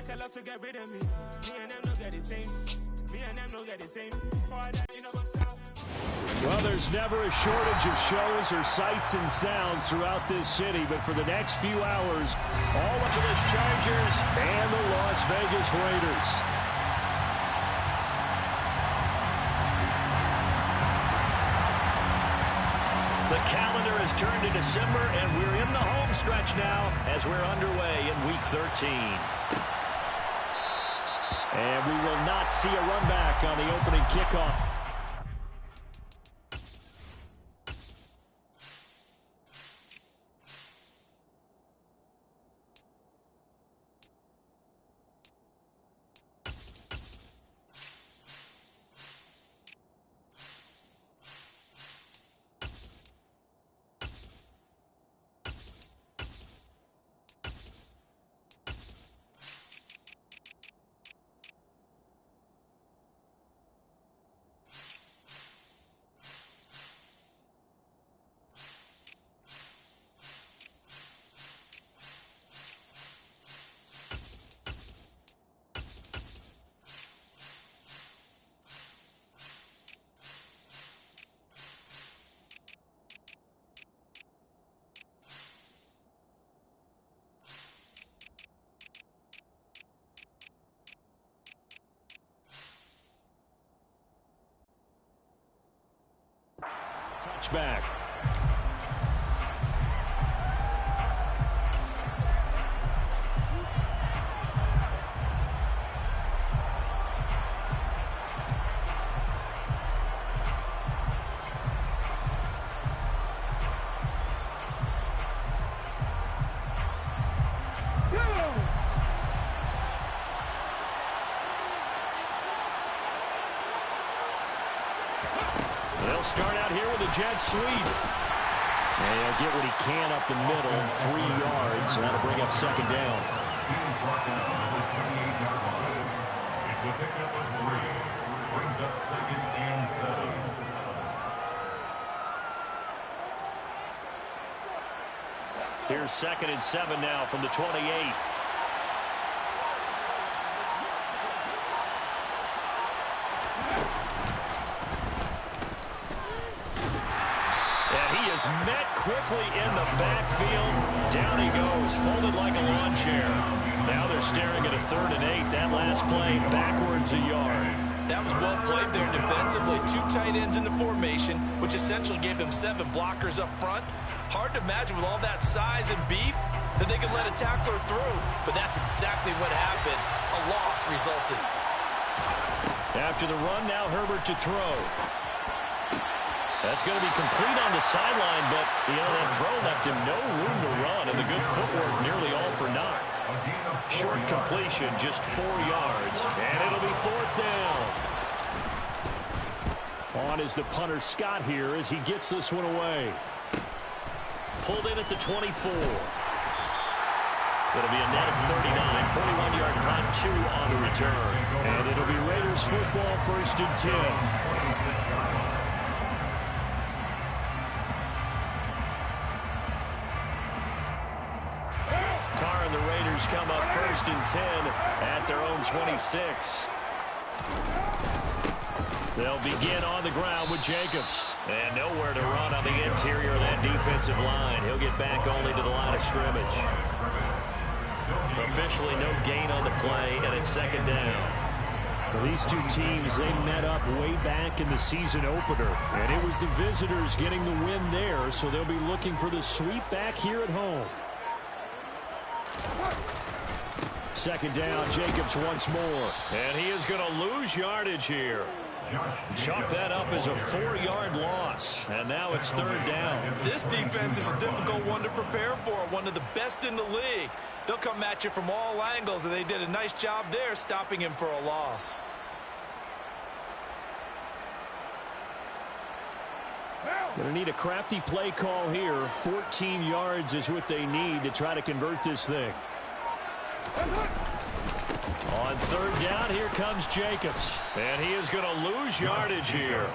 take a lot to get rid of me. Me and them don't get the same. Me and them don't get the same. Well, there's never a shortage of shows or sights and sounds throughout this city, but for the next few hours, all Los Angeles Chargers and the Las Vegas Raiders. The calendar has turned to December, and we're in the home stretch now as we're underway in Week 13. And we will not see a run back on the opening kickoff. Touchback. They'll start out here with a jet sweep. And he'll get what he can up the middle, 3 yards, and that'll bring up second down. It's a pickup of 3. Brings up second and 7. Here's second and 7 now from the 28. Met quickly in the backfield. Down he goes, folded like a lawn chair. Now they're staring at a 3rd and 8. That last play, backwards a yard. That was well played there defensively. 2 tight ends in the formation, which essentially gave them 7 blockers up front. Hard to imagine with all that size and beef that they could let a tackler through. But that's exactly what happened. A loss resulted. After the run, now Herbert to throw. That's going to be complete on the sideline, but, that throw left him no room to run, and the good footwork nearly all for naught. Short completion, just 4 yards, and it'll be 4th down. On is the punter Scott here as he gets this one away. Pulled in at the 24. It'll be a net of 39, 41-yard punt, 2 on the return. And it'll be Raiders football, 1st and 10. The Raiders come up 1st and 10 at their own 26. They'll begin on the ground with Jacobs. And nowhere to run on the interior of that defensive line. He'll get back only to the line of scrimmage. Officially no gain on the play, and it's 2nd down. Well, these two teams, they met up way back in the season opener. And it was the visitors getting the win there, so they'll be looking for the sweep back here at home. 2nd down, Jacobs once more. And he is going to lose yardage here. Chalk that up as a 4-yard loss. And now it's 3rd down. This defense is a difficult one to prepare for. One of the best in the league. They'll come at you from all angles, and they did a nice job there stopping him for a loss. Going to need a crafty play call here. 14 yards is what they need to try to convert this thing. On 3rd down, here comes Jacobs. And he is going to lose yardage here.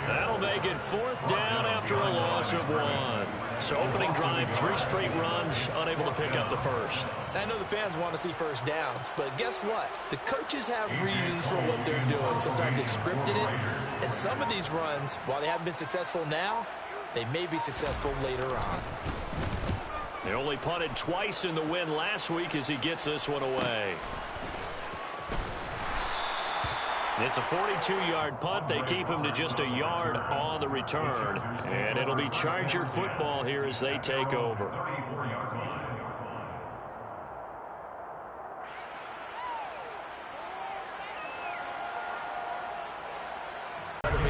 That'll make it 4th down after a loss of 1. So opening drive, 3 straight runs, unable to pick up the first. I know the fans want to see first downs, but guess what? The coaches have reasons for what they're doing. Sometimes they've scripted it, and some of these runs, while they haven't been successful now, they may be successful later on. They only punted twice in the win last week as he gets this one away. It's a 42-yard punt. They keep him to just a yard on the return. And it'll be Charger football here as they take over.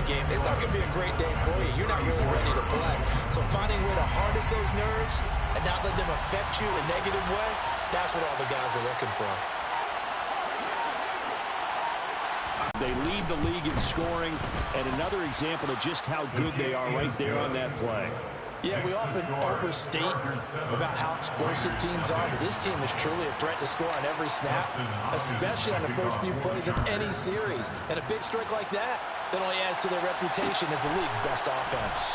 Game. It's not going to be a great day for you. You're not really ready to play. So finding a way to harness those nerves and not let them affect you in a negative way, that's what all the guys are looking for. They lead the league in scoring, and another example of just how good they are right there on that play. Yeah, we often overstate about how explosive teams are, but this team is truly a threat to score on every snap, especially on the first few plays of any series. And a big strike like that only adds to their reputation as the league's best offense.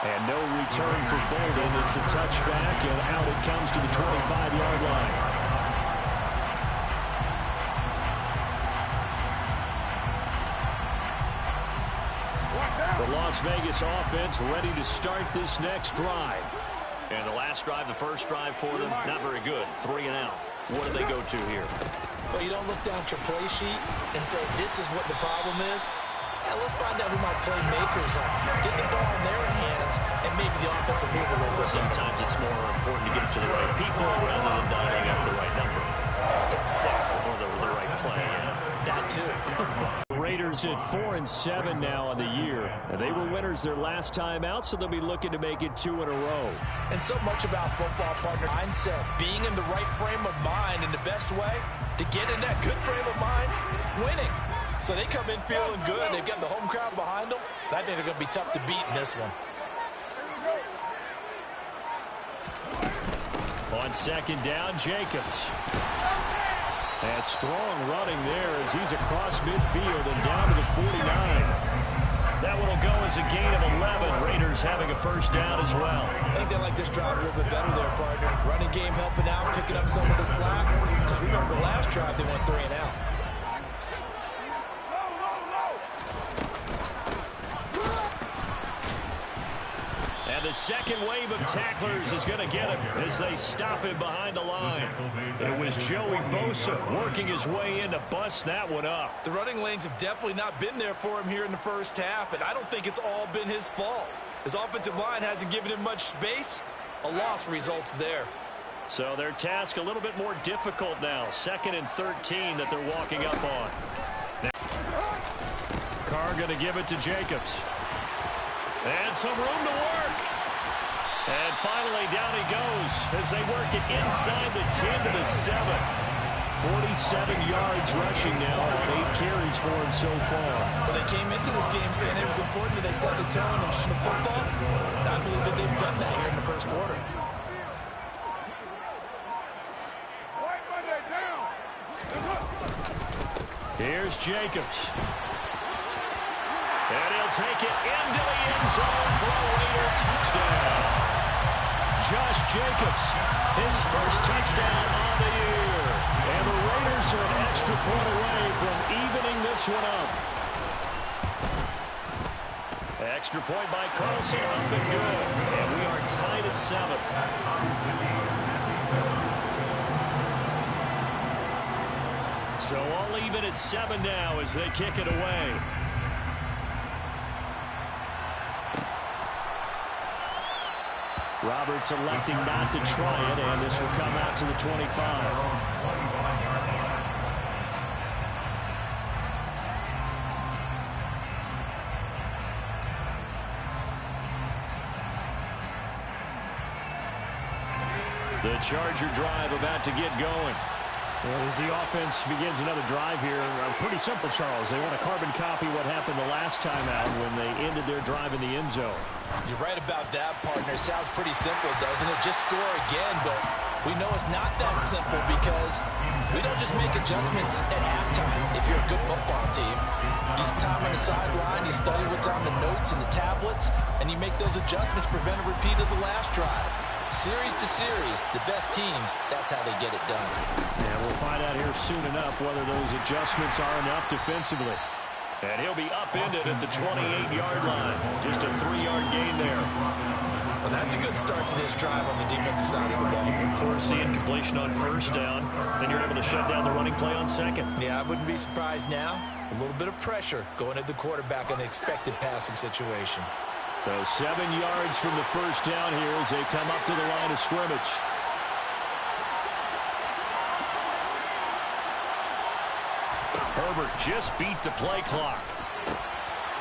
And no return for Bolden. It's a touchback, and out it comes to the 25-yard line. The Las Vegas offense ready to start this next drive. And the last drive, the first drive for them, not very good. 3 and out. What do they go to here? Well, you don't look down at your play sheet and say, this is what the problem is. Yeah, let's find out who my playmakers are. Get the ball in their hands, and maybe the offensive move a little bit. Sometimes it's more important to get it to the right people rather than dialing up the right number. Exactly. Or the right play, yeah. That too. The Raiders at 4-7 now on the year. And they were winners their last time out, so they'll be looking to make it 2 in a row. And so much about football, partner. Mindset, being in the right frame of mind, and the best way to get in that good frame of mind, winning. So they come in feeling good. They've got the home crowd behind them. I think they're going to be tough to beat in this one. On second down, Jacobs. And strong running there as he's across midfield and down to the 49. That one will go as a gain of 11. Raiders having a first down as well. I think they like this drive a little bit better there, partner. Running game helping out, picking up some of the slack. Because remember the last drive, they went 3 and out. The second wave of tacklers is going to get him as they stop him behind the line. It was Joey Bosa working his way in to bust that one up. The running lanes have definitely not been there for him here in the first half, and I don't think it's all been his fault. His offensive line hasn't given him much space. A loss results there. So their task a little bit more difficult now. 2nd and 13 that they're walking up on. Carr going to give it to Jacobs. And some room to work. And finally, down he goes as they work it inside the 10 to the 7. 47 yards rushing now on 8 carries for him so far. Well, they came into this game saying it was important that they set the tone and shoot the football. I believe that they've done that here in the first quarter. Here's Jacobs. And he'll take it into the end zone for a Raider touchdown. Josh Jacobs, his first touchdown on the year. And the Raiders are an extra point away from evening this one up. Extra point by Carlson, up and good. And we are tied at 7. So all even at 7 now as they kick it away. Roberts electing not to try it, and this will come out to the 25. The Charger drive about to get going. And as the offense begins another drive here, pretty simple, Charles. They want to carbon copy what happened the last time out when they ended their drive in the end zone. You're right about that, partner. Sounds pretty simple, doesn't it? Just score again, but we know it's not that simple because We don't just make adjustments at halftime if you're a good football team. You spend time on the sideline, you study what's on the notes and the tablets, and you make those adjustments to prevent a repeat of the last drive. Series to series, the best teams, that's how they get it done. And we'll find out here soon enough whether those adjustments are enough defensively. And he'll be upended at the 28-yard line. Just a 3-yard gain there. Well, that's a good start to this drive on the defensive side of the ball. Forcing completion on first down. Then you're able to shut down the running play on second. Yeah, I wouldn't be surprised now. A little bit of pressure going at the quarterback in an expected passing situation. So 7 yards from the first down here as they come up to the line of scrimmage. Herbert just beat the play clock.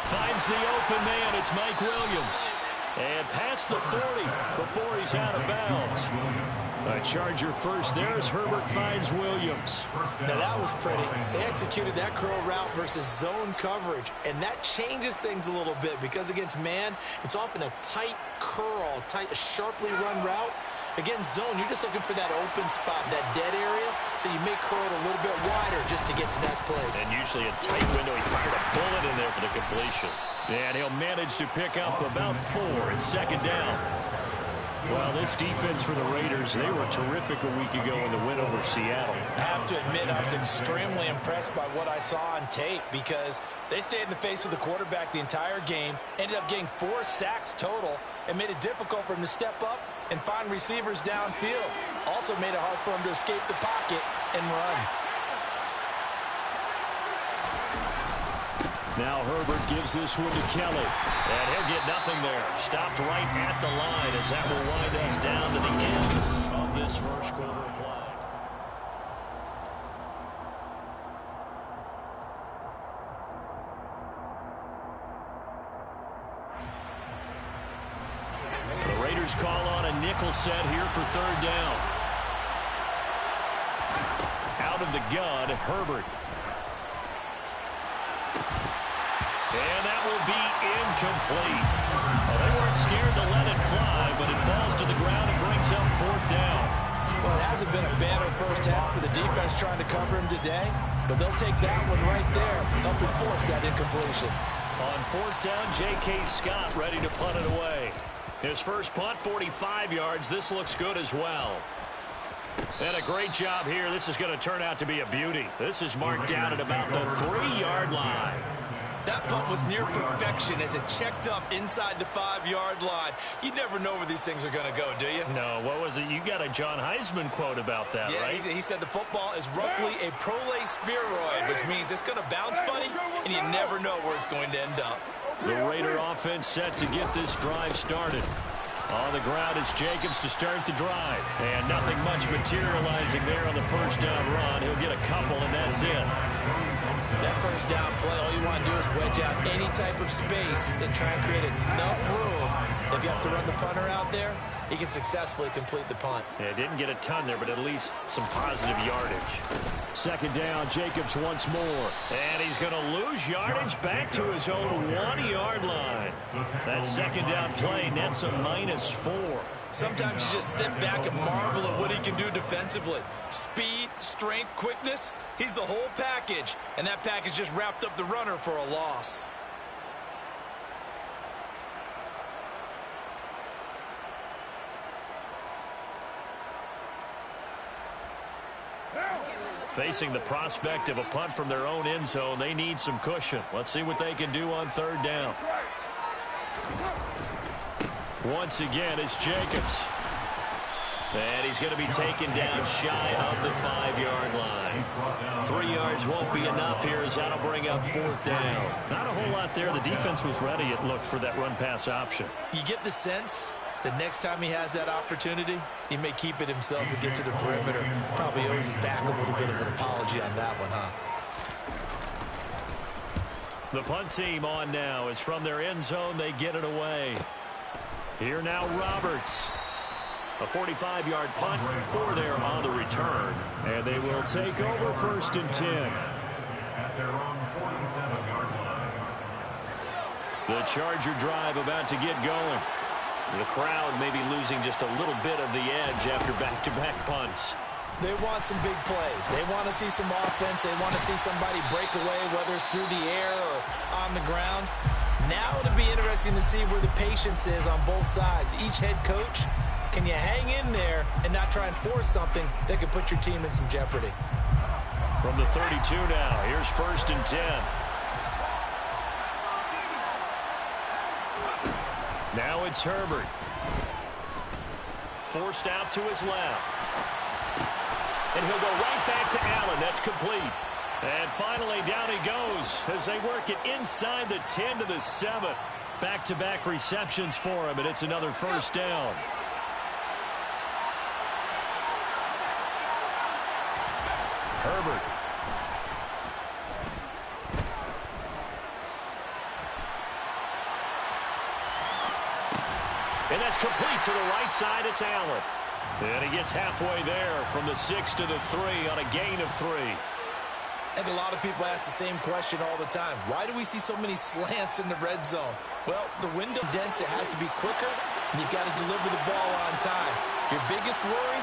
Finds the open man. It's Mike Williams. And past the 40 before he's out of bounds. A Charger first there as Herbert finds Williams. Now that was pretty. They executed that curl route versus zone coverage. And that changes things a little bit because against man, it's often a tight curl, sharply run route. Against zone, you're just looking for that open spot, that dead area. So you may curl it a little bit wider just to get to that place. And usually a tight window. He fired a bullet in there for the completion. And he'll manage to pick up about 4 at second down. Well, this defense for the Raiders, they were terrific a week ago in the win over Seattle. I have to admit, I was extremely impressed by what I saw on tape because they stayed in the face of the quarterback the entire game, ended up getting 4 sacks total, and made it difficult for him to step up and find receivers downfield. Also made it hard for him to escape the pocket and run. Now Herbert gives this one to Kelly. And he'll get nothing there. Stopped right at the line as that will wind us down to the end of this first quarter of play. The Raiders call on a nickel set here for third down. Out of the gun, Herbert. And that will be incomplete. Well, they weren't scared to let it fly, but it falls to the ground and brings up fourth down. Well, it hasn't been a banner first half for the defense trying to cover him today, but they'll take that one right there, helping force that incompletion. On fourth down, J.K. Scott ready to punt it away. His first punt, 45 yards. This looks good as well. And a great job here. This is going to turn out to be a beauty. This is marked down at about the 3-yard line. That punt was near perfection as it checked up inside the 5-yard line. You never know where these things are going to go, do you? No, what was it? You got a John Heisman quote about that, right? Yeah, he said the football is roughly a prolate spheroid, which means it's going to bounce funny, and you never know where it's going to end up. The Raider offense set to get this drive started. On the ground, it's Jacobs to start the drive. And nothing much materializing there on the first down run. He'll get a couple, and that's it. That first down play, all you want to do is wedge out any type of space and try and create enough room. If you have to run the punter out there, he can successfully complete the punt. Yeah, didn't get a ton there, but at least some positive yardage. Second down, Jacobs once more. And he's going to lose yardage back to his own 1-yard line. That second down play nets a -4. Sometimes you just sit back and marvel at what he can do defensively. Speed, strength, quickness, he's the whole package. And that package just wrapped up the runner for a loss. Facing the prospect of a punt from their own end zone, they need some cushion. Let's see what they can do on third down. Once again, it's Jacobs. And he's going to be taken down shy of the 5-yard line. 3 yards won't be enough here as that'll bring up fourth down. Not a whole lot there. The defense was ready, it looked, for that run-pass option. You get the sense that next time he has that opportunity, he may keep it himself and get to the perimeter. Probably owes back a little bit of an apology on that one, huh? The punt team on now is from their end zone. They get it away. Here now Roberts. A 45-yard punt, 4 there on the return. And they will take over first and 10. At their own 47-yard line. The Charger drive about to get going. The crowd may be losing just a little bit of the edge after back-to-back punts. They want some big plays. They want to see some offense. They want to see somebody break away, whether it's through the air or on the ground. Now it'll be interesting to see where the patience is on both sides. Each head coach, can you hang in there and not try and force something that could put your team in some jeopardy? From the 32 now, here's 1st and 10. Now it's Herbert. Forced out to his left. And he'll go right back to Allen. That's complete. And finally, down he goes as they work it inside the 10 to the 7. Back-to-back receptions for him, and it's another 1st down. Herbert. And that's complete to the right side. It's Allen. And he gets halfway there from the 6 to the 3 on a gain of 3. I think a lot of people ask the same question all the time. Why do we see so many slants in the red zone? Well, the window condensed, it has to be quicker, and you've got to deliver the ball on time. Your biggest worry?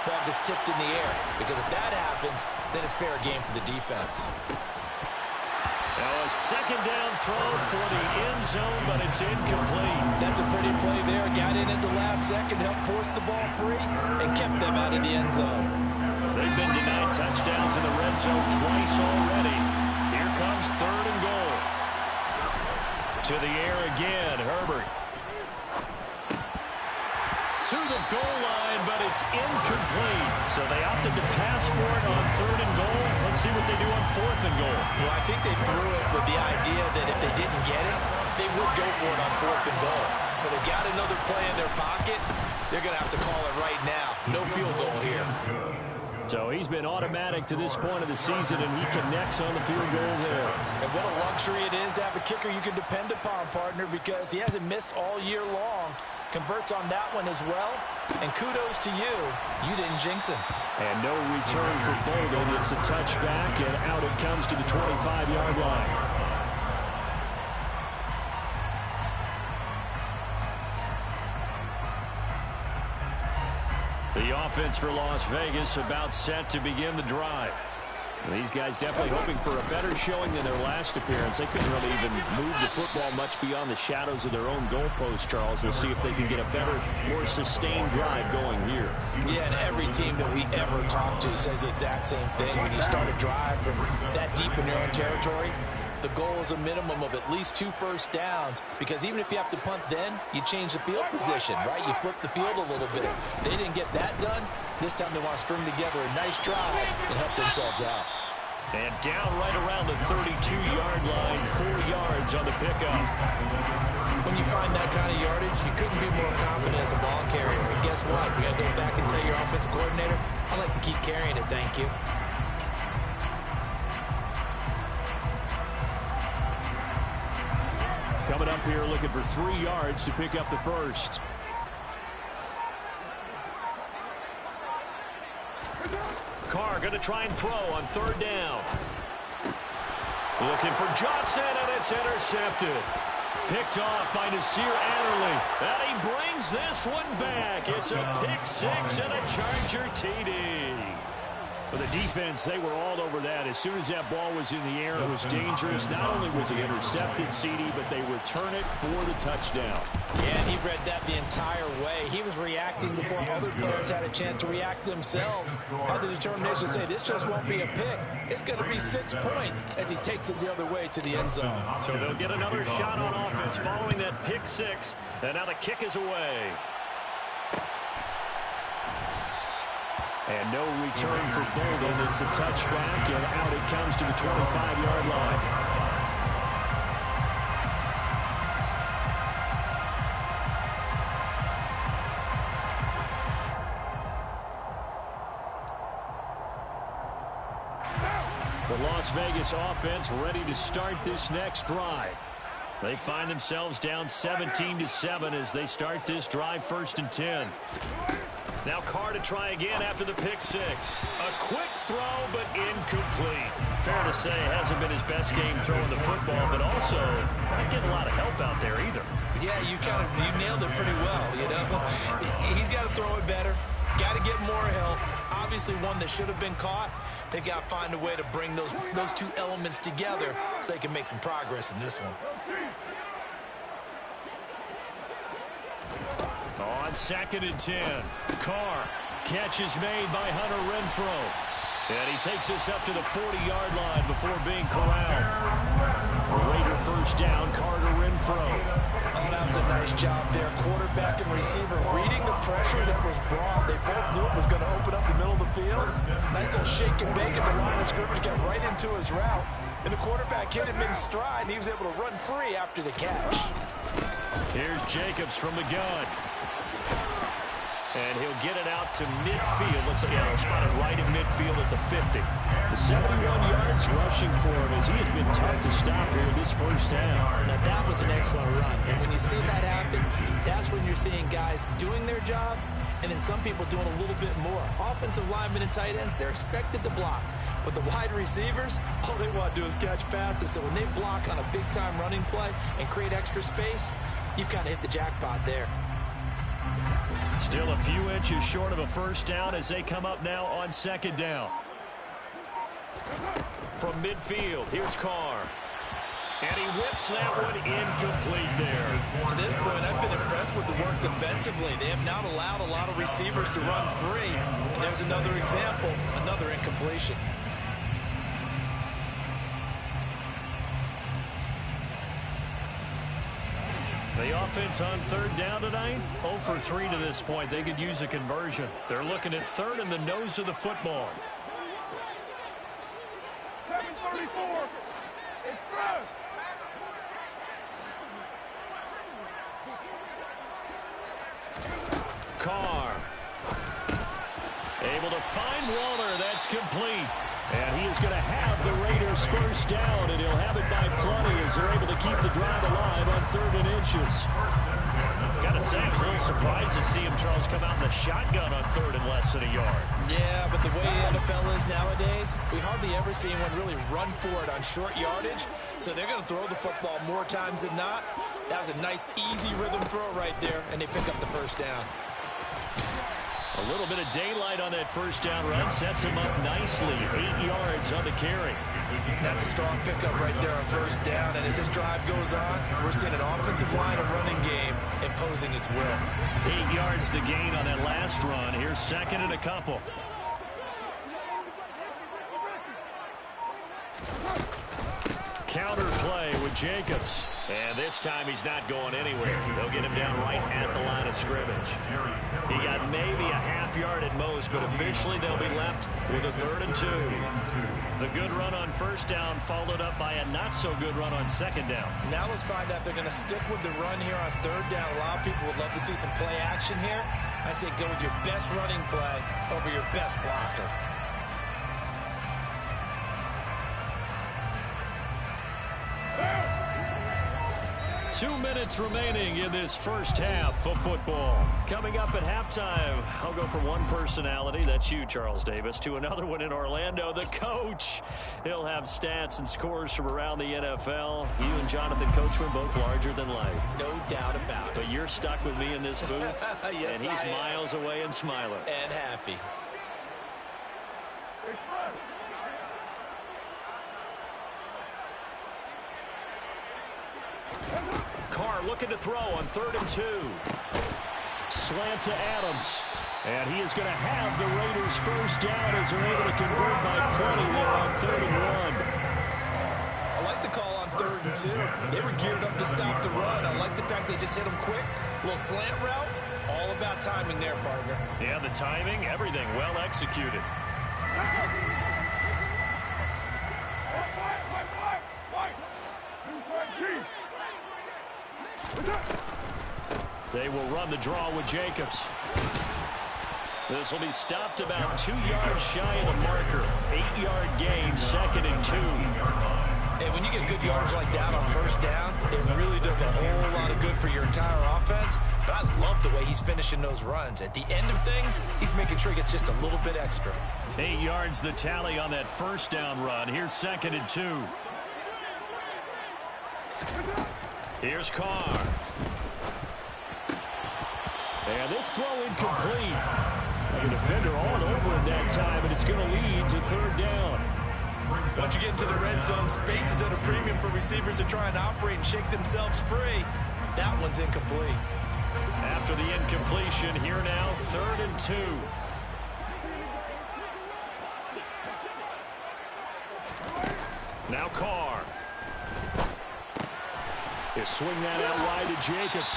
Ball gets tipped in the air, because if that happens, then it's fair game for the defense. Now a 2nd down throw for the end zone, but it's incomplete. That's a pretty play there. Got in at the last second, helped force the ball free, and kept them out of the end zone. They've been denied touchdowns in the red zone twice already. Here comes 3rd and goal. To the air again, Herbert. To the goal line, but it's incomplete. So they opted to pass for it on 3rd and goal. Let's see what they do on 4th and goal. Well, I think they threw it with the idea that if they didn't get it, they would go for it on 4th and goal. So they've got another play in their pocket. They're going to have to call it right now. No field goal here. So he's been automatic to this point of the season, and he connects on the field goal there. And what a luxury it is to have a kicker you can depend upon, partner, because he hasn't missed all year long. Converts on that one as well. And kudos to you. You didn't jinx him. And no return for Bolden. It's a touchback, and out it comes to the 25-yard line. The offense for Las Vegas about set to begin the drive. These guys definitely hoping for a better showing than their last appearance. They couldn't really even move the football much beyond the shadows of their own goalpost, Charles. We'll see if they can get a better, more sustained drive going here. Yeah, and every team that we ever talk to says the exact same thing. When you start a drive from that deep in your own territory, the goal is a minimum of at least 2 first downs, because even if you have to punt then, you change the field position, right? You flip the field a little bit. They didn't get that done. This time they want to string together a nice drive and help themselves out. And down right around the 32-yard line, 4 yards on the pickup. When you find that kind of yardage, you couldn't be more confident as a ball carrier. And guess what? You're going to go back and tell your offensive coordinator, I'd like to keep carrying it, thank you. Coming up here looking for 3 yards to pick up the first. Carr going to try and throw on 3rd down. Looking for Johnson, and it's intercepted. Picked off by Nasir Adderley. And he brings this one back. It's a pick 6 and a Charger TD. For the defense, they were all over that. As soon as that ball was in the air, it was dangerous. Not only was it intercepted, CD, but they return it for the touchdown. Yeah, and he read that the entire way. He was reacting before other players had a chance to react themselves. Had the determination to say, this just won't be a pick. It's going to be 6 points as he takes it the other way to the end zone. So they'll get another shot on offense following that pick 6. And now the kick is away. And no return for Bolden. It's a touchback, and out it comes to the 25-yard line. The Las Vegas offense ready to start this next drive. They find themselves down 17-7 as they start this drive, 1st and 10. Now Carr to try again after the pick 6. A quick throw, but incomplete. Fair to say, hasn't been his best game throwing the football, but also not getting a lot of help out there either. Yeah, you nailed it pretty well, you know. He's got to throw it better. Got to get more help. obviously one that should have been caught. They've got to find a way to bring those two elements together so they can make some progress in this one. On 2nd and 10, Carr. Catch is made by Hunter Renfrow. And he takes us up to the 40-yard line before being corralled. A Raider first down, Carter Renfrow. Oh, that was a nice job there. Quarterback and receiver reading the pressure that was brought. They both knew it was going to open up the middle of the field. Nice little shake and bake at the line of scrimmage, got right into his route. And the quarterback hit him in stride, and he was able to run free after the catch. Here's Jacobs from the gun. And he'll get it out to midfield. Let's say, he'll spot it right in midfield at the 50. The 71 yards rushing for him as he has been tough to stop here this first half. Now, that was an excellent run. And when you see that happen, that's when you're seeing guys doing their job and then some people doing a little bit more. Offensive linemen and tight ends, they're expected to block. But the wide receivers, all they want to do is catch passes. So when they block on a big-time running play and create extra space, you've kind of hit the jackpot there. Still a few inches short of a first down as they come up now on 2nd down. From midfield, here's Carr. And he whips that one incomplete there. To this point, I've been impressed with the work defensively. They have not allowed a lot of receivers to run free. And there's another example, another incompletion. The offense on 3rd down tonight, 0 for 3 to this point. They could use a conversion. They're looking at 3rd in the nose of the football. 734. It's first. Carr. Able to find Waller. That's complete. And he is going to have the Raiders first down, and he'll have it by plenty as they're able to keep the drive alive on 3rd and inches. Got to say, I was a little surprised to see him, Charles, come out in the shotgun on 3rd and less than a yard. Yeah, but the way the NFL is nowadays, we hardly ever see anyone really run for it on short yardage. So they're going to throw the football more times than not. That was a nice, easy rhythm throw right there, and they pick up the first down. A little bit of daylight on that first down run sets him up nicely. 8 yards on the carry. That's a strong pickup right there on first down. And as this drive goes on, we're seeing an offensive line and running game imposing its will. 8 yards the gain on that last run. Here's 2nd and a couple. Counter play with Jacobs. And this time he's not going anywhere. They'll get him down right at the line of scrimmage. He got maybe a half yard at most, but officially they'll be left with a 3rd and 2. The good run on first down followed up by a not-so-good run on 2nd down. Now let's find out if they're going to stick with the run here on 3rd down. A lot of people would love to see some play action here. I say go with your best running play over your best blocker. 2 minutes remaining in this first half of football. Coming up at halftime, I'll go from one personality, that's you, Charles Davis, to another one in Orlando, the coach. He'll have stats and scores from around the NFL. You and Jonathan Coachman both larger than life. No doubt about it. But you're stuck with me in this booth, yes, and he's miles away and smiling. And happy. Carr looking to throw on 3rd and 2. Slant to Adams. And he is going to have the Raiders first down as they're able to convert by plenty there on 3rd and 1. I like the call on 3rd and 2. They were geared up to stop the run. I like the fact they just hit them quick. A little slant route. All about timing there, partner. Yeah, the timing, everything well executed. They will run the draw with Jacobs. This will be stopped about 2 yards shy of the marker. 8-yard gain, 2nd and 2. And when you get good yardage like that on first down, it really does a whole lot of good for your entire offense. But I love the way he's finishing those runs. At the end of things, he's making sure he gets just a little bit extra. 8 yards the tally on that first down run. Here's 2nd and 2. Here's Carr. And this throw incomplete. The defender all over him that time, and it's going to lead to third down. Once you get into the red zone, space is at a premium for receivers to try and operate and shake themselves free. That one's incomplete. After the incompletion, here now, 3rd and 2. Now Carr. He'll swing that out wide to Jacobs.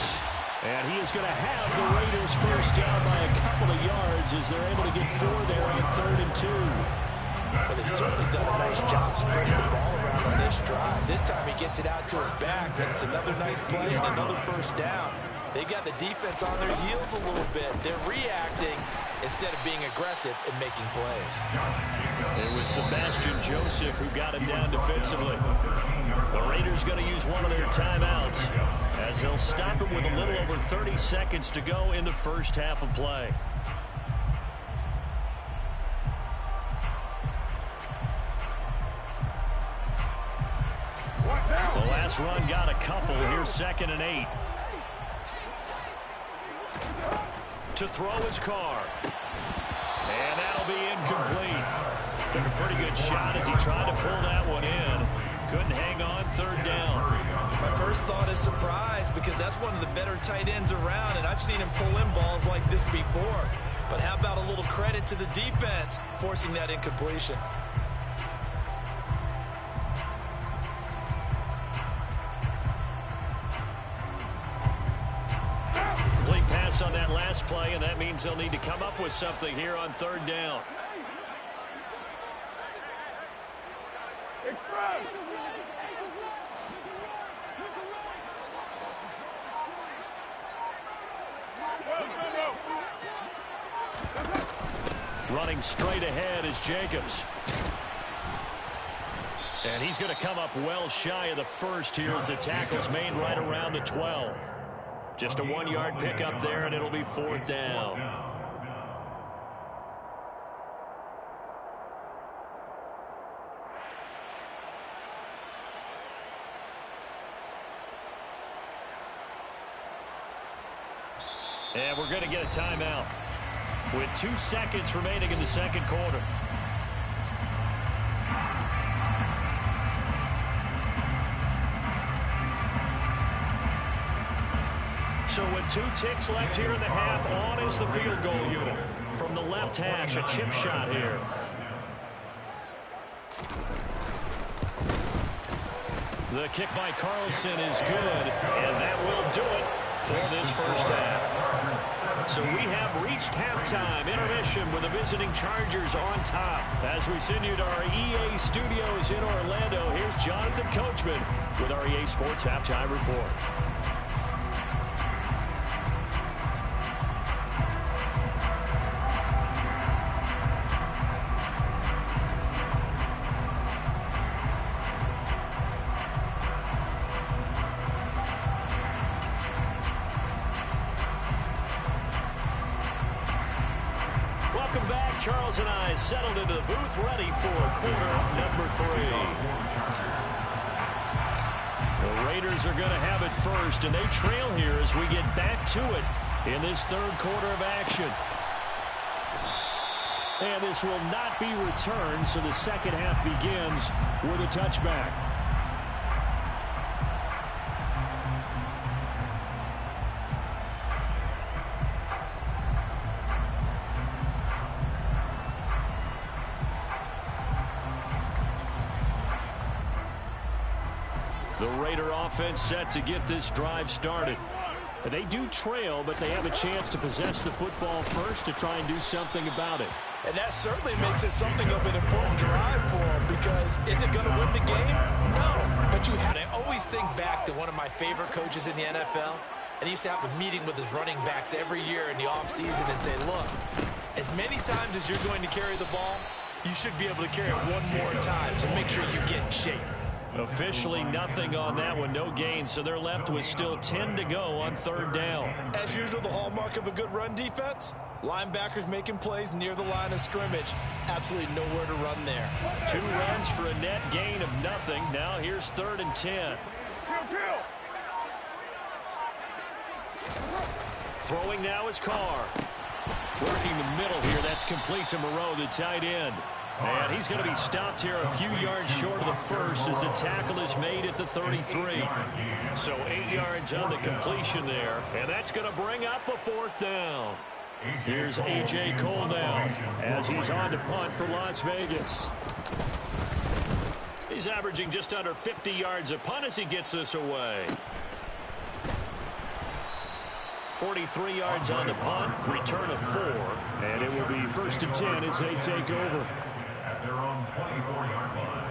And he is going to have the Raiders first down by a couple of yards as they're able to get 4 there on 3rd and 2. Well, they've certainly done a nice job spreading the ball around on this drive. This time he gets it out to his back, and it's another nice play and another first down. They've got the defense on their heels a little bit. They're reacting instead of being aggressive and making plays. It was Sebastian Joseph who got him down defensively. The Raiders going to use one of their timeouts as they'll stop him with a little over 30 seconds to go in the first half of play. The last run got a couple. Here's 2nd and 8. To throw his Carr. And that'll be incomplete. Took a pretty good shot as he tried to pull that one in. Couldn't hang on, 3rd down. My first thought is surprise because that's one of the better tight ends around, and I've seen him pull in balls like this before. But how about a little credit to the defense forcing that incompletion? Complete pass on that last play, and that means they'll need to come up with something here on 3rd down. Running straight ahead is Jacobs. And he's going to come up well shy of the first here as the tackle's made right around the 12. Just a 1-yard pickup there, and it'll be 4th down. And we're going to get a timeout with 2 seconds remaining in the second quarter. So with 2 ticks left here in the half, on is the field goal unit. From the left hash, a chip shot here. The kick by Carlson is good, and that will do it for this first half. So we have reached halftime intermission with the visiting Chargers on top. As we send you to our EA studios in Orlando, here's Jonathan Coachman with our EA Sports Halftime Report. Charles and I settled into the booth, ready for quarter number 3. The Raiders are going to have it first, and they trail here as we get back to it in this 3rd quarter of action. And this will not be returned, so the second half begins with a touchback. The Raider offense set to get this drive started. They do trail, but they have a chance to possess the football first to try and do something about it. And that certainly makes it something of an important drive for them, because is it going to win the game? No. But you have. I always think back to one of my favorite coaches in the NFL, and he used to have a meeting with his running backs every year in the offseason and say, look, as many times as you're going to carry the ball, you should be able to carry it one more time, so make sure you get in shape. Officially nothing on that one, no gain, so they're left with still 10 to go on 3rd down. As usual, the hallmark of a good run defense, linebackers making plays near the line of scrimmage. Absolutely nowhere to run there. 2 runs for a net gain of nothing. Now here's 3rd and 10. Throwing now is Carr. Working the middle here. That's complete to Moreau, the tight end. And he's going to be stopped here a few yards short of the first as the tackle is made at the 33. So 8 yards on the completion there. And that's going to bring up a fourth down. Here's A.J. Cole now as he's on to punt for Las Vegas. He's averaging just under 50 yards a punt as he gets this away. 43 yards on the punt, return of 4, and it will be 1st and 10 as they take over. At their own 24-yard line.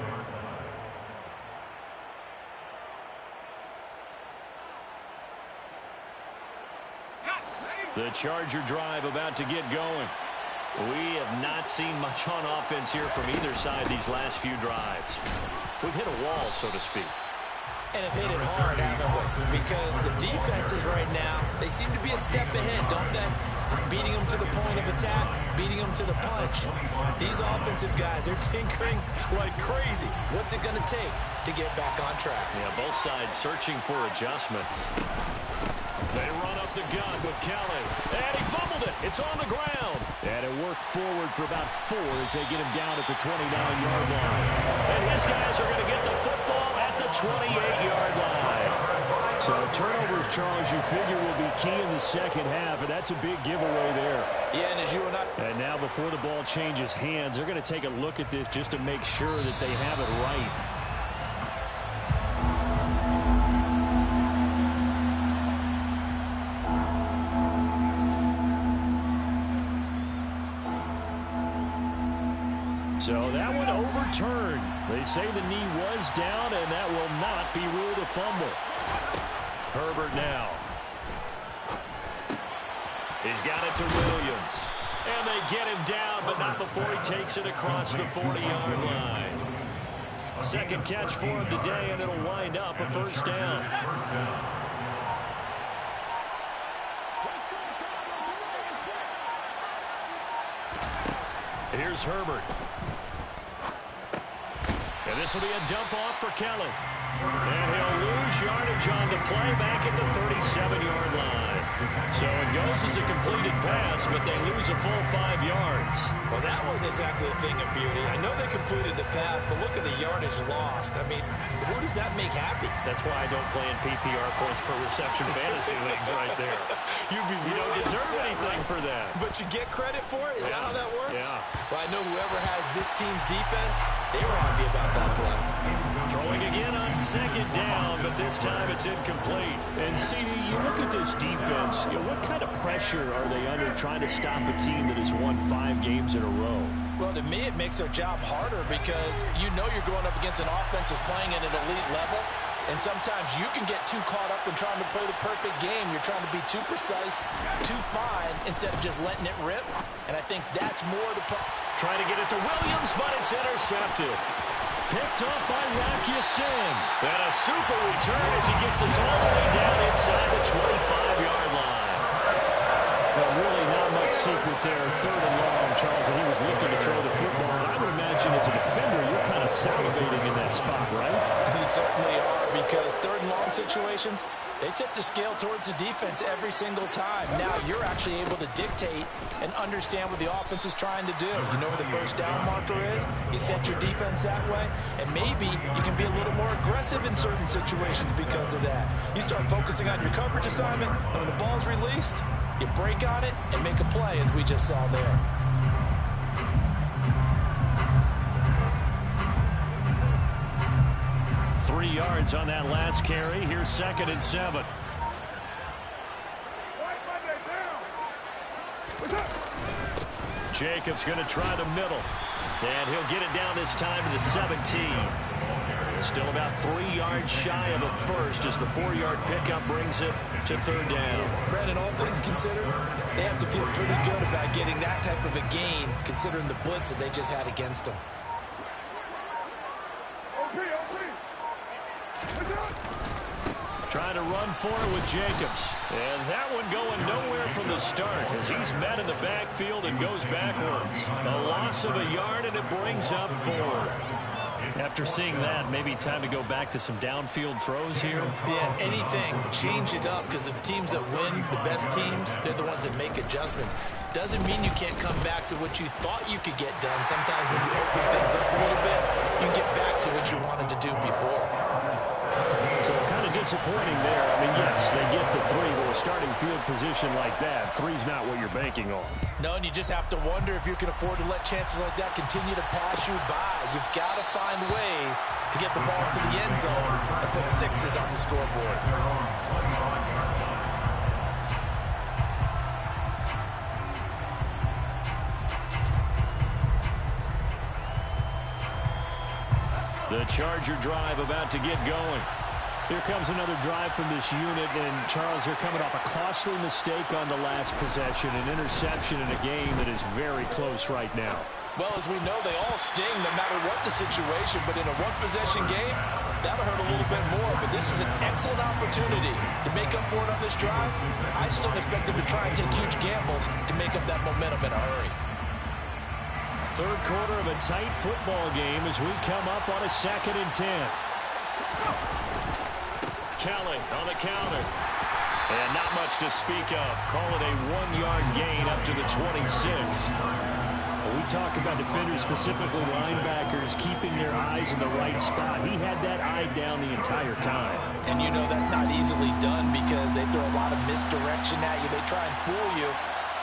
The Charger drive about to get going. We have not seen much on offense here from either side these last few drives. We've hit a wall, so to speak. And have hit it hard, haven't we? Because the defenses right now, they seem to be a step ahead, don't they? Beating them to the point of attack, beating them to the punch. These offensive guys, they're tinkering like crazy. What's it going to take to get back on track? Yeah, both sides searching for adjustments. They run up the gun with Kelly. And he fumbled it. It's on the ground. And it worked forward for about 4 as they get him down at the 29-yard line. And his guys are going to get the football at the 28-yard line. So turnovers, Charles, you figure will be key in the second half, and that's a big giveaway there. Yeah, and as you and I... And now before the ball changes hands, they're going to take a look at this just to make sure that they have it right. So that one overturned. They say the knee was down, and that will not be ruled a fumble. Herbert now. He's got it to Williams. And they get him down, but not before he takes it across the 40-yard line. Second catch for him today, and it'll wind up a first down. Here's Herbert. And this will be a dump off for Kelly. And he'll lose yardage on the play back at the 37-yard line. So it goes as a completed pass, but they lose a full 5 yards. Well, that wasn't exactly a thing of beauty. I know they completed the pass, but look at the yardage lost. I mean, who does that make happy? That's why I don't play in PPR points per reception fantasy leagues right there. You don't deserve anything for that. But you get credit for it? Is that how that works? Yeah. Well, I know whoever has this team's defense, they were happy about that play. Throwing again on second down, but this time it's incomplete. And CD, you look at this defense, what kind of pressure are they under trying to stop a team that has won 5 games in a row? Well, to me, it makes their job harder because you know you're going up against an offense that's playing at an elite level. And sometimes you can get too caught up in trying to play the perfect game. You're trying to be too precise, too fine, instead of just letting it rip. And I think that's more the problem. Trying to get it to Williams, but it's intercepted. Picked off by Rocky Singh. And a super return as he gets us all the way down inside the 25-yard line. Well, really not much secret there. 3rd and long, Charles, and he was looking to throw the football. And I would imagine as a defender, you're kind of salivating in that spot, right? You certainly are, because 3rd and long situations, they tip the scale towards the defense every single time. Now you're actually able to dictate and understand what the offense is trying to do. You know where the first down marker is. You set your defense that way, and maybe you can be a little more aggressive in certain situations because of that. You start focusing on your coverage assignment, and when the ball's released, you break on it and make a play, as we just saw there. Three yards on that last carry. Here's 2nd and 7. Jacobs going to try the middle. And he'll get it down this time to the 17. Still about 3 yards shy of a first as the 4-yard pickup brings it to 3rd down. Brandon, all things considered, they have to feel pretty good about getting that type of a gain, considering the blitz that they just had against them. Trying to run for it with Jacobs. And that one going nowhere from the start as he's met in the backfield and goes backwards. A loss of a yard, and it brings up 4th. After seeing that, maybe time to go back to some downfield throws here. Yeah, anything. Change it up, because the teams that win, the best teams, they're the ones that make adjustments. Doesn't mean you can't come back to what you thought you could get done. Sometimes when you open things up a little bit, you can get back to what you wanted to do before. So kind of disappointing there. I mean, yes, they get the 3, but a starting field position like that, 3's not what you're banking on. No, and you just have to wonder if you can afford to let chances like that continue to pass you by. You've got to find ways to get the ball to the end zone and put 6s on the scoreboard. The Charger drive about to get going. Here comes another drive from this unit, and Charles, they're coming off a costly mistake on the last possession, an interception in a game that is very close right now. Well, as we know, they all sting no matter what the situation, but in a one-possession game, that'll hurt a little bit more. But this is an excellent opportunity to make up for it on this drive. I just don't expect them to try and take huge gambles to make up that momentum in a hurry. Third quarter of a tight football game as we come up on a 2nd and 10. Kelly on the counter. And not much to speak of. Call it a 1-yard gain up to the 26. We talk about defenders, specifically linebackers, keeping their eyes in the right spot. He had that eye down the entire time. And you know that's not easily done because they throw a lot of misdirection at you. They try and fool you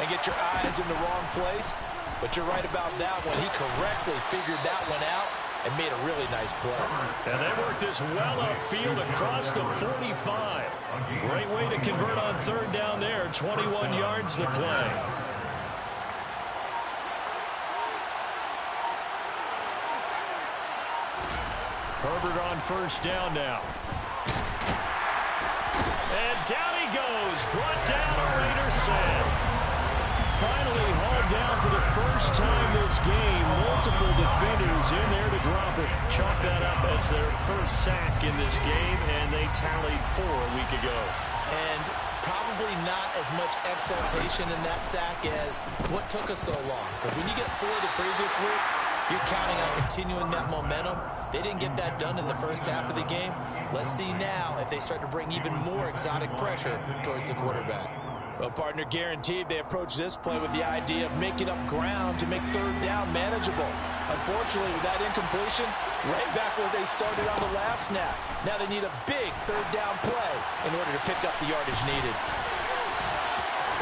and get your eyes in the wrong place. But you're right about that one. He correctly figured that one out and made a really nice play. And they worked this well upfield across the 45. Great way to convert on 3rd down there. 21 yards to play. Herbert on 1st down now. And down he goes. Brought down a Raider set. Finally hauled down for the first time this game. Multiple defenders in there to drop it. Chalk that up as their first sack in this game, and they tallied 4 a week ago. And probably not as much exultation in that sack as what took us so long. Because when you get 4 the previous week, you're counting on continuing that momentum. They didn't get that done in the first half of the game. Let's see now if they start to bring even more exotic pressure towards the quarterback. Well, partner, guaranteed they approach this play with the idea of making up ground to make 3rd down manageable. Unfortunately, with that incompletion, right back where they started on the last snap. Now they need a big 3rd down play in order to pick up the yardage needed.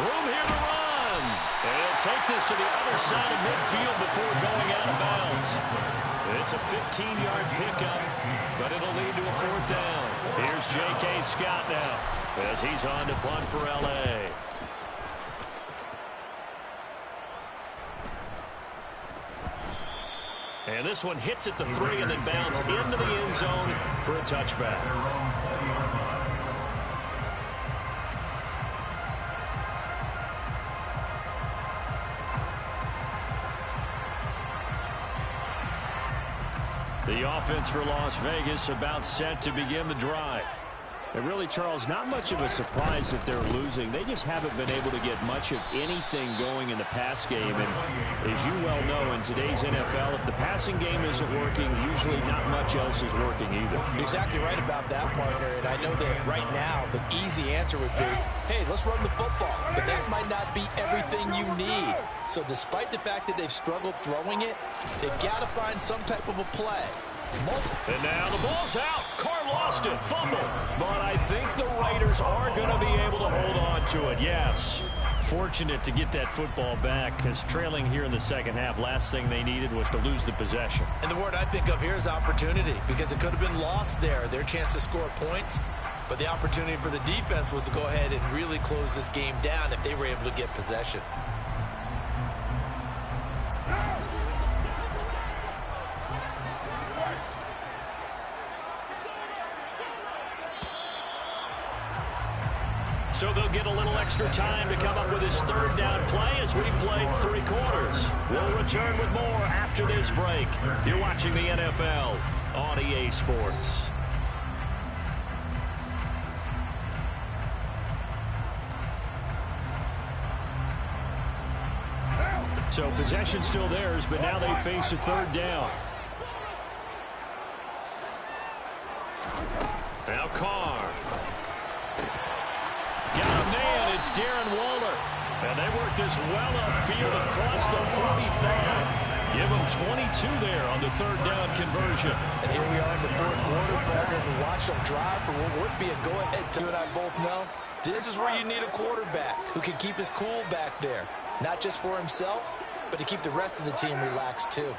Room here to run. And he'll take this to the other side of midfield before going out of bounds. It's a 15-yard pickup, but it'll lead to a 4th down. Here's J.K. Scott now as he's on to punt for L.A. And this one hits at the 3 and then bounds into the end zone for a touchback. The offense for Las Vegas about set to begin the drive. And really, Charles, not much of a surprise that they're losing. They just haven't been able to get much of anything going in the pass game. And as you well know, in today's NFL, if the passing game isn't working, usually not much else is working either. You're exactly right about that, partner. And I know that right now the easy answer would be, hey, let's run the football. But that might not be everything you need. So despite the fact that they've struggled throwing it, they've got to find some type of a play. And now the ball's out. Carr lost it. Fumble. But I think the Raiders are going to be able to hold on to it. Yes. Fortunate to get that football back, because trailing here in the second half, last thing they needed was to lose the possession. And the word I think of here is opportunity, because it could have been lost there, their chance to score points. But the opportunity for the defense was to go ahead and really close this game down if they were able to get possession. So they'll get a little extra time to come up with his 3rd down play as we played 3 quarters. We'll return with more after this break. You're watching the NFL on EA Sports. So possession still theirs, but now they face a 3rd down. Now Carr. Got a man. It's Darren Waller. And they work this well upfield across the 45. Give them 22 there on the third down conversion. And here we are in the fourth quarter, partner, and watch them drive for what would be a go-ahead. You and I both know this is where you need a quarterback who can keep his cool back there. Not just for himself, but to keep the rest of the team relaxed too.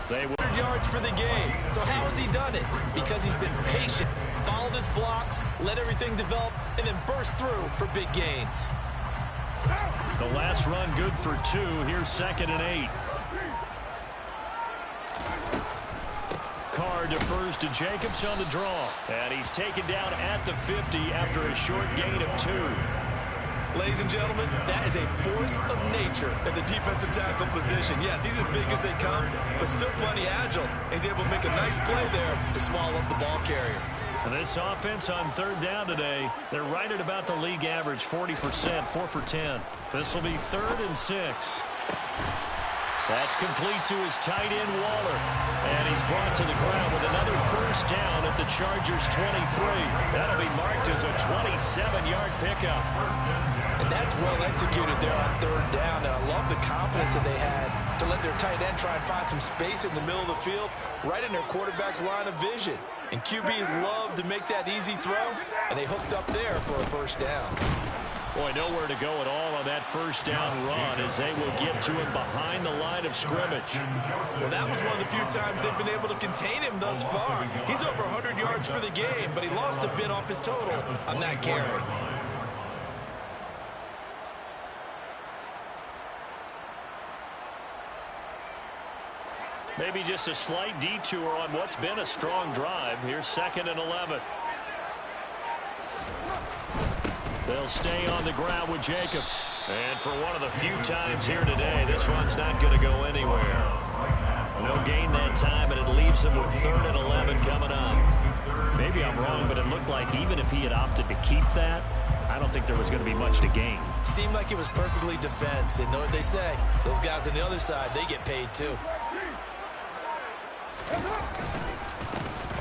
They 100 yards for the game. So how has he done it? Because he's been patient, followed his blocks, let everything develop, and then burst through for big gains. The last run good for 2. Here's 2nd and 8. Carr defers to Jacobs on the draw. And he's taken down at the 50 after a short gain of 2. Ladies and gentlemen, that is a force of nature at the defensive tackle position. Yes, he's as big as they come, but still plenty agile. He's able to make a nice play there to swallow up the ball carrier. And this offense on third down today, they're right at about the league average, 40%, 4 for 10. This will be 3rd and 6. That's complete to his tight end, Waller. And he's brought to the ground with another first down at the Chargers' 23. That'll be marked as a 27-yard pickup. And that's well executed there on third down. And I love the confidence that they had to let their tight end try and find some space in the middle of the field, right in their quarterback's line of vision. And QBs love to make that easy throw, and they hooked up there for a first down. Boy, nowhere to go at all on that first down run as they will get to him behind the line of scrimmage. Well, that was one of the few times they've been able to contain him thus far. He's over 100 yards for the game, but he lost a bit off his total on that carry. Maybe just a slight detour on what's been a strong drive. Here's 2nd and 11. They'll stay on the ground with Jacobs. And for one of the few times here today, this run's not going to go anywhere. No gain that time, and it leaves them with 3rd and 11 coming up. Maybe I'm wrong, but it looked like even if he had opted to keep that, I don't think there was going to be much to gain. Seemed like it was perfectly defense. And know what they say? Those guys on the other side, they get paid too.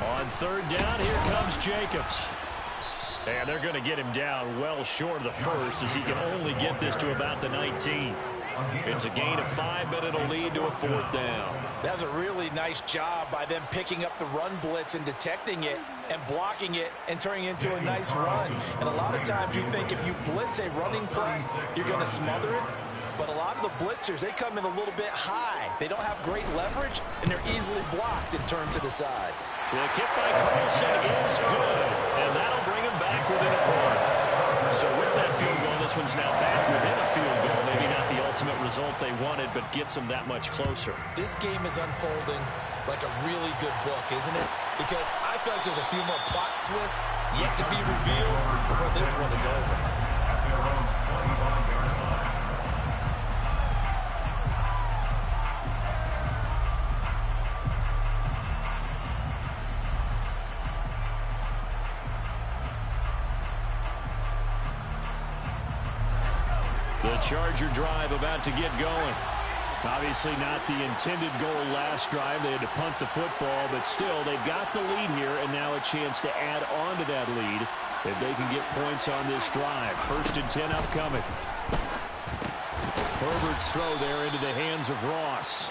On third down, here comes Jacobs. And they're going to get him down well short of the first as he can only get this to about the 19. It's a gain of 5, but it'll lead to a 4th down. That was a really nice job by them picking up the run blitz and detecting it and blocking it and turning it into a nice run. And a lot of times you think if you blitz a running play, you're going to smother it. But a lot of the blitzers, they come in a little bit high. They don't have great leverage, and they're easily blocked and turned to the side. The kick by Carlson is good, and that'll bring him back within a point. So with that field goal, this one's now back within a field goal. Maybe not the ultimate result they wanted, but gets them that much closer. This game is unfolding like a really good book, isn't it? Because I feel like there's a few more plot twists yet to be revealed before this one is over. The Charger drive about to get going. Obviously not the intended goal last drive. They had to punt the football, but still they've got the lead here, and now a chance to add on to that lead if they can get points on this drive. 1st and 10 upcoming. Herbert's throw there into the hands of Ross.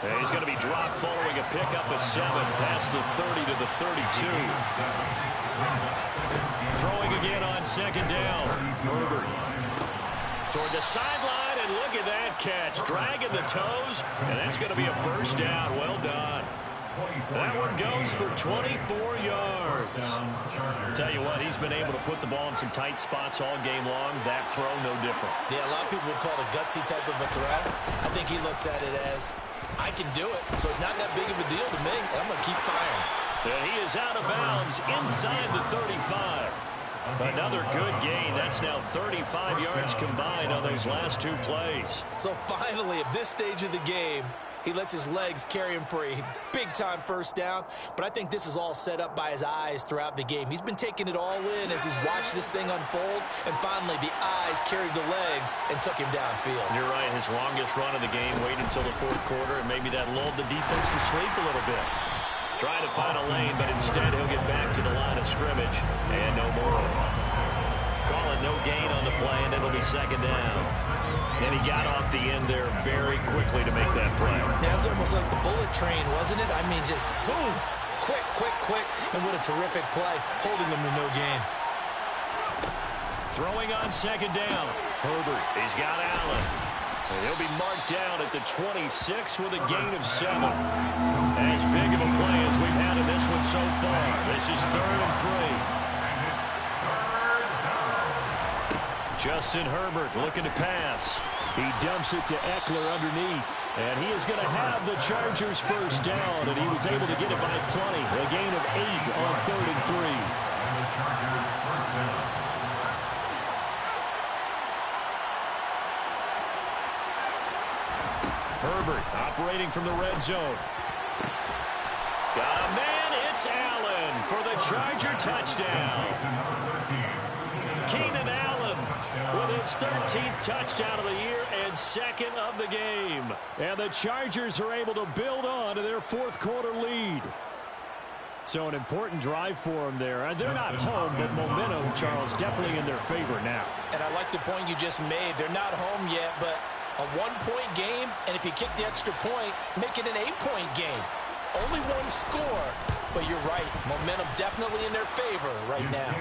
And he's going to be dropped following a pickup of 7 past the 30 to the 32. Throwing again on 2nd down. Herbert toward the sideline, and look at that catch. Dragging the toes, and that's going to be a first down. Well done. That one goes for 24 yards. I'll tell you what, he's been able to put the ball in some tight spots all game long. That throw, no different. Yeah, a lot of people would call it a gutsy type of a throw. I think he looks at it as, I can do it, so it's not that big of a deal to me, and I'm going to keep firing. And he is out of bounds inside the 35. Another good gain. That's now 35 yards combined on those last 2 plays. So finally, at this stage of the game, he lets his legs carry him for a big-time first down. But I think this is all set up by his eyes throughout the game. He's been taking it all in as he's watched this thing unfold. And finally, the eyes carried the legs and took him downfield. You're right. His longest run of the game, wait until the 4th quarter, and maybe that lulled the defense to sleep a little bit. Trying to find a lane, but instead he'll get back to the line of scrimmage. And no more. Call it no gain on the play, and it'll be second down. And he got off the end there very quickly to make that play. Yeah, it was almost like the bullet train, wasn't it? I mean, just zoom. Quick, quick, quick. And what a terrific play, holding them to no gain. Throwing on second down. Herbert, he's got Allen. And he'll be marked down at the 26 with a gain of 7. As big of a play as we've had in this one so far. This is 3rd and 3. Justin Herbert looking to pass. He dumps it to Eckler underneath. And he is going to have the Chargers first down, and he was able to get it by plenty. A gain of 8 on 3rd and 3. And the Chargers first down. Herbert operating from the red zone. Got a man, it's Allen for the Charger touchdown. Keenan Allen with his 13th touchdown of the year and 2nd of the game. And the Chargers are able to build on to their 4th quarter lead. So an important drive for them there. They're not home, but momentum, Charles, definitely in their favor now. And I like the point you just made. They're not home yet, but a 1-point game, and if you kick the extra point, make it an 8-point game. Only one score, but you're right. Momentum definitely in their favor right now.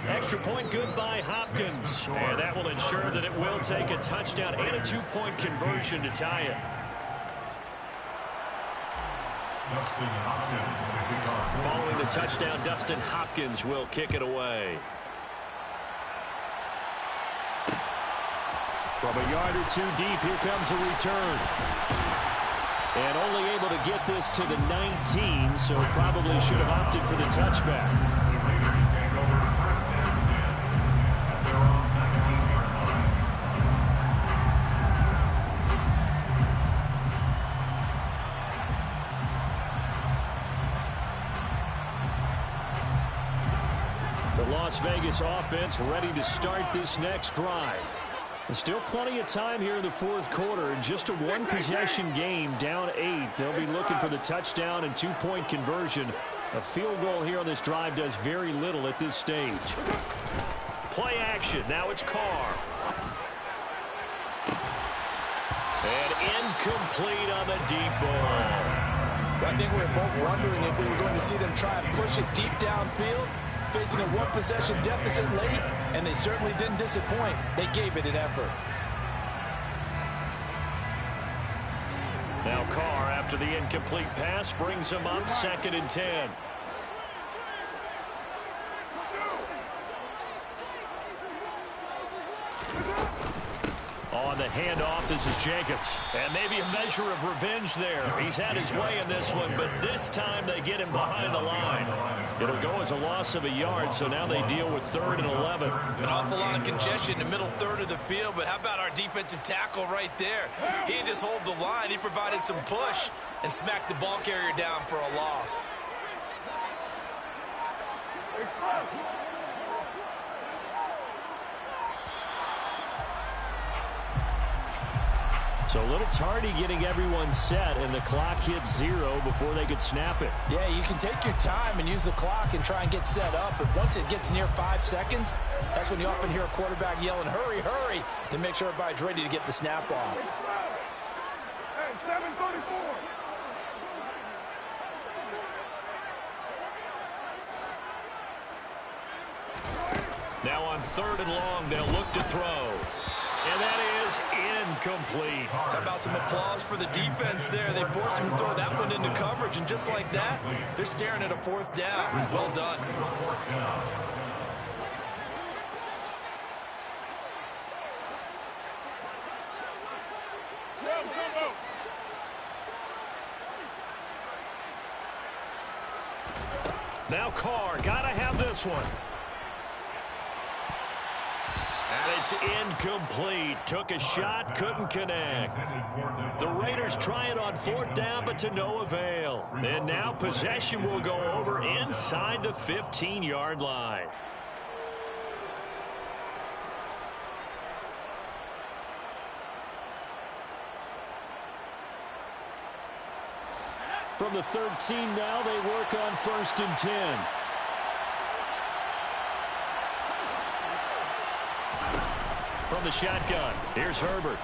Extra point good by Hopkins. And that will ensure that it will take a touchdown and a 2-point conversion to tie it. Following the touchdown, Dustin Hopkins will kick it away. From a yard or 2 deep, here comes a return. And only able to get this to the 19, so probably should have opted for the touchback. The Raiders take over 1st and 10 at their own 19-yard line. The Las Vegas offense ready to start this next drive. There's still plenty of time here in the 4th quarter. In just a 1-possession game, down 8. They'll be looking for the touchdown and 2-point conversion. A field goal here on this drive does very little at this stage. Play action. Now it's Carr. And incomplete on the deep ball. I think we were both wondering if we were going to see them try and push it deep downfield, facing a 1-possession deficit late, and they certainly didn't disappoint. They gave it an effort. Now Carr, after the incomplete pass, brings him up 2nd and 10. On the handoff, this is Jacobs. And maybe a measure of revenge there. He's had his way in this one, but this time they get him behind the line. It'll go as a loss of a yard, so now they deal with 3rd and 11. An awful lot of congestion in the middle third of the field, but how about our defensive tackle right there? He didn't just hold the line. He provided some push and smacked the ball carrier down for a loss. So a little tardy getting everyone set, and the clock hits 0 before they could snap it. Yeah, you can take your time and use the clock and try and get set up, but once it gets near 5 seconds, that's when you often hear a quarterback yelling, hurry, hurry, to make sure everybody's ready to get the snap off. Hey, 734. Now on 3rd and long, they'll look to throw. And that is incomplete. How about some applause for the defense there? They forced him to throw that one into coverage, and just like that, they're staring at a 4th down. Well done. Now Carr, gotta have this one. And it's incomplete. Took a shot, couldn't connect. The Raiders try it on 4th down, but to no avail. And now possession will go over inside the 15-yard line. From the 13 now, they work on 1st and 10. From the shotgun, here's Herbert.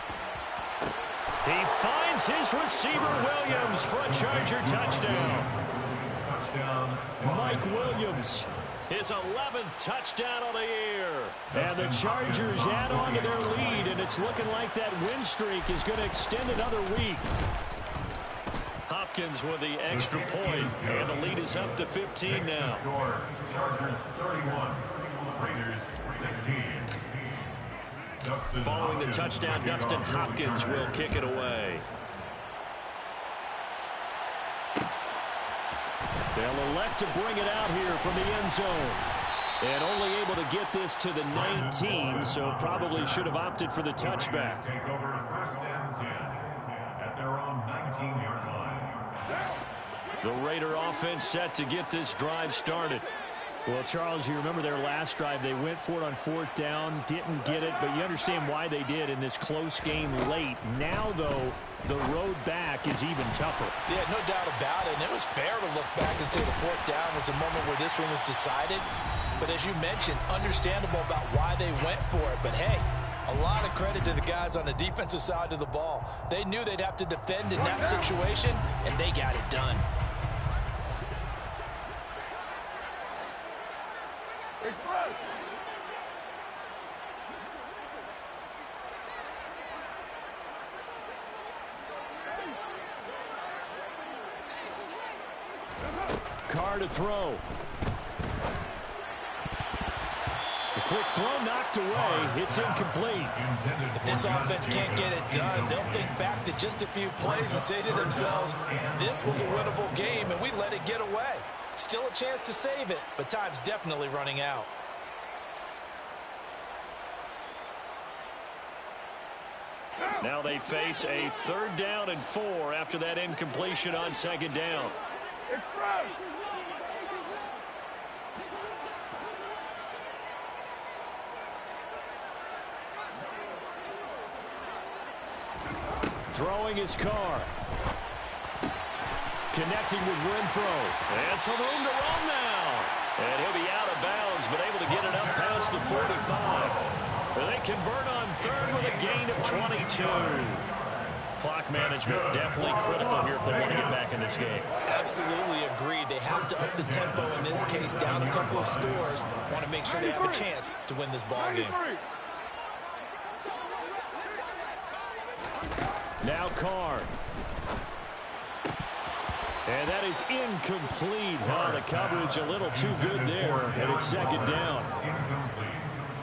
He finds his receiver, Williams, for a Charger touchdown. Mike Williams, his 11th touchdown of the year. And the Chargers add on to their lead, and it's looking like that win streak is going to extend another week. Hopkins with the extra point, and the lead is up to 15 now. Chargers 31, Raiders 16. Following the touchdown, Dustin Hopkins will kick it away. They'll elect to bring it out here from the end zone. And only able to get this to the 19, so probably should have opted for the touchback. Take over 1st and 10 at their own 19-yard line. The Raider offense set to get this drive started. Well, Charles, you remember their last drive. They went for it on 4th down, didn't get it, but you understand why they did in this close game late. Now, though, the road back is even tougher. Yeah, no doubt about it. And it was fair to look back and say the 4th down was the moment where this one was decided. But as you mentioned, understandable about why they went for it. But, hey, a lot of credit to the guys on the defensive side of the ball. They knew they'd have to defend in that situation, and they got it done. Carr to throw. The quick throw knocked away. It's incomplete. If this offense can't get it done, they'll think back to just a few plays and say to themselves, this was a winnable game and we let it get away. Still a chance to save it, but time's definitely running out. Now they face a 3rd down and 4 after that incompletion on 2nd down. Throwing his Carr. Connecting with Renfro. And some room to run now. And he'll be out of bounds, but able to get it up past the 45. They convert on 3rd with a gain of 22. Clock management definitely critical here if they want to get back in this game. Absolutely agreed. They have to up the tempo in this case, down a couple of scores. Want to make sure they have a chance to win this ball game. Now Carr. And that is incomplete. Oh, the coverage a little too good there, and it's 2nd down.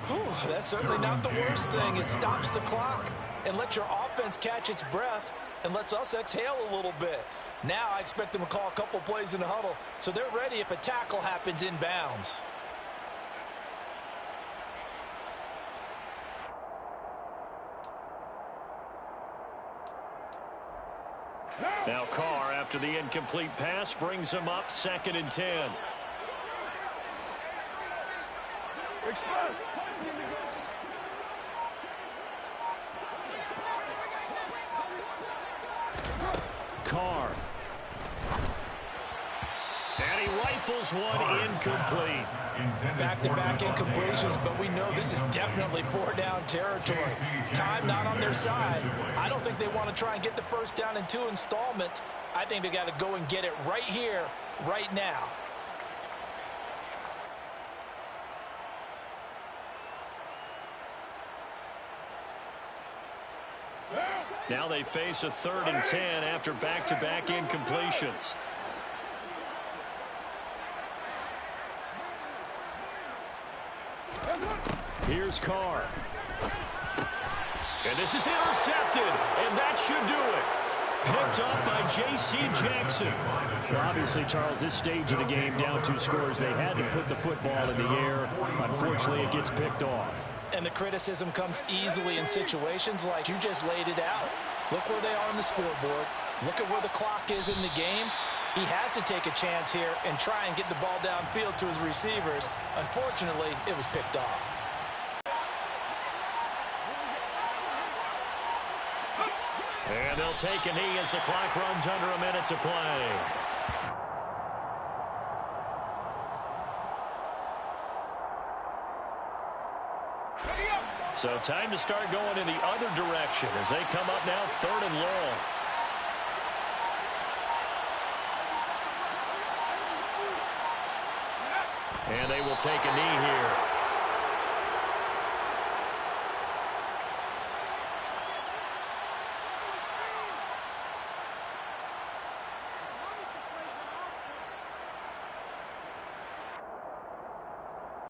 Whew, that's certainly not the worst thing. It stops the clock and lets your offense catch its breath and lets us exhale a little bit. Now I expect them to call a couple plays in the huddle, so they're ready if a tackle happens inbounds. Now Carr, after the incomplete pass, brings him up 2nd and 10. Carr. And he rifles one incomplete. Back-to-back incompletions, but we know this is definitely 4-down territory. Time not on their side. I don't think they want to try and get the 1st down in 2 installments. I think they got to go and get it right here, right now. Now they face a 3rd and 10 after back-to-back incompletions. Here's Carr. And this is intercepted, and that should do it. Picked up by J.C. Jackson. Well, obviously, Charles, this stage of the game, down 2 scores, they had to put the football in the air. Unfortunately, it gets picked off. And the criticism comes easily in situations like you just laid it out. Look where they are on the scoreboard. Look at where the clock is in the game. He has to take a chance here and try and get the ball downfield to his receivers. Unfortunately, it was picked off. And they'll take a knee as the clock runs under a minute to play. So time to start going in the other direction as they come up now 3rd and long. And they will take a knee here.